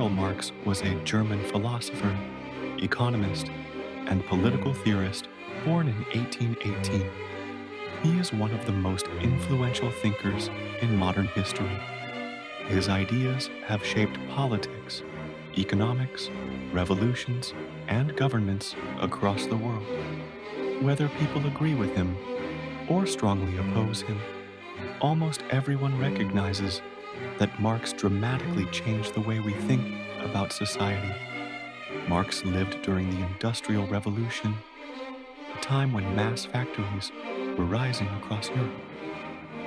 Karl Marx was a German philosopher, economist, and political theorist born in 1818. He is one of the most influential thinkers in modern history. His ideas have shaped politics, economics, revolutions, and governments across the world. Whether people agree with him or strongly oppose him, almost everyone recognizes that Marx dramatically changed the way we think about society. Marx lived during the Industrial Revolution, a time when mass factories were rising across Europe.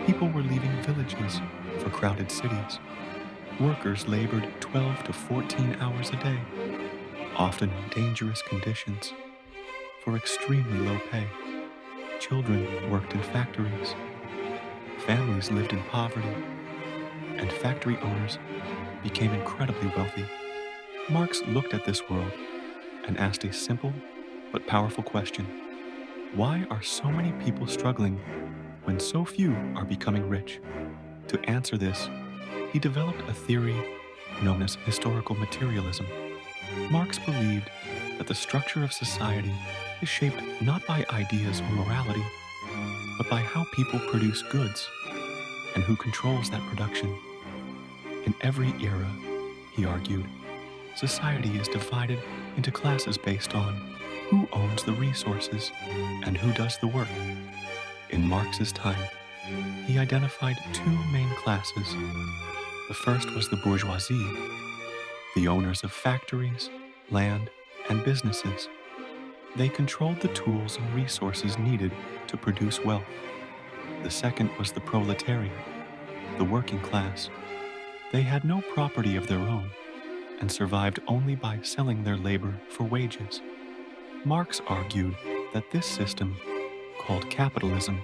People were leaving villages for crowded cities. Workers labored 12 to 14 hours a day, often in dangerous conditions, for extremely low pay. Children worked in factories. Families lived in poverty, and factory owners became incredibly wealthy. Marx looked at this world and asked a simple but powerful question. Why are so many people struggling when so few are becoming rich? To answer this, he developed a theory known as historical materialism. Marx believed that the structure of society is shaped not by ideas or morality, but by how people produce goods and who controls that production. In every era, he argued, society is divided into classes based on who owns the resources and who does the work. In Marx's time, he identified two main classes. The first was the bourgeoisie, the owners of factories, land, and businesses. They controlled the tools and resources needed to produce wealth. The second was the proletariat, the working class. They had no property of their own and survived only by selling their labor for wages. Marx argued that this system, called capitalism,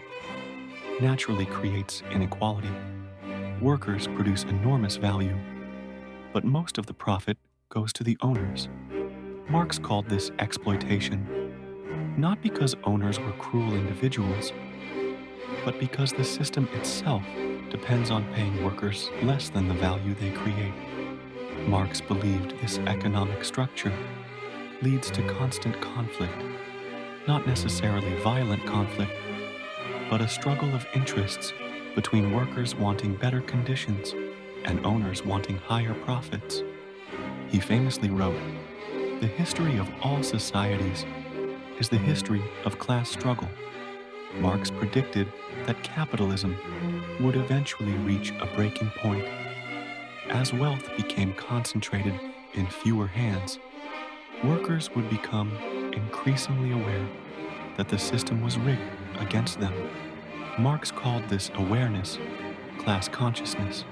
naturally creates inequality. Workers produce enormous value, but most of the profit goes to the owners. Marx called this exploitation, not because owners were cruel individuals, but because the system itself depends on paying workers less than the value they create. Marx believed this economic structure leads to constant conflict, not necessarily violent conflict, but a struggle of interests between workers wanting better conditions and owners wanting higher profits. He famously wrote, "The history of all societies is the history of class struggle." Marx predicted that capitalism would eventually reach a breaking point. As wealth became concentrated in fewer hands, workers would become increasingly aware that the system was rigged against them. Marx called this awareness class consciousness.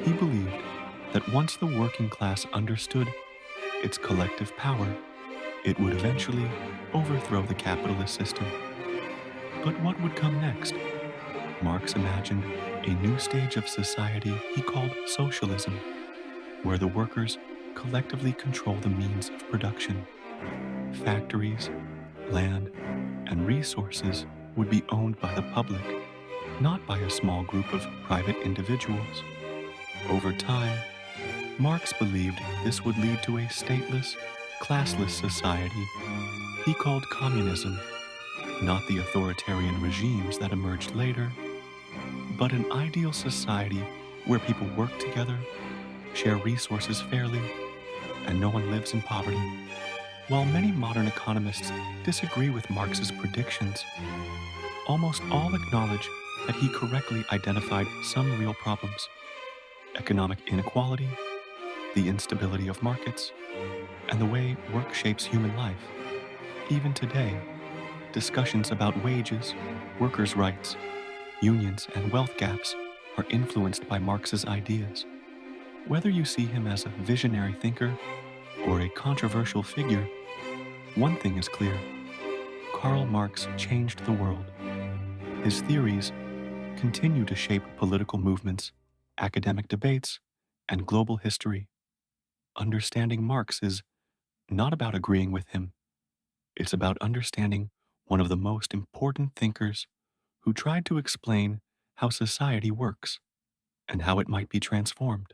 He believed that once the working class understood its collective power, it would eventually overthrow the capitalist system. But what would come next? Marx imagined a new stage of society he called socialism, where the workers collectively control the means of production. Factories, land, and resources would be owned by the public, not by a small group of private individuals. Over time, Marx believed this would lead to a stateless, classless society he called communism, not the authoritarian regimes that emerged later, but an ideal society where people work together, share resources fairly, and no one lives in poverty. While many modern economists disagree with Marx's predictions, almost all acknowledge that he correctly identified some real problems: economic inequality, the instability of markets, and the way work shapes human life. Even today, discussions about wages, workers' rights, unions, and wealth gaps are influenced by Marx's ideas. Whether you see him as a visionary thinker or a controversial figure, one thing is clear: Karl Marx changed the world. His theories continue to shape political movements, academic debates, and global history. Understanding Marx is not about agreeing with him. It's about understanding one of the most important thinkers who tried to explain how society works and how it might be transformed.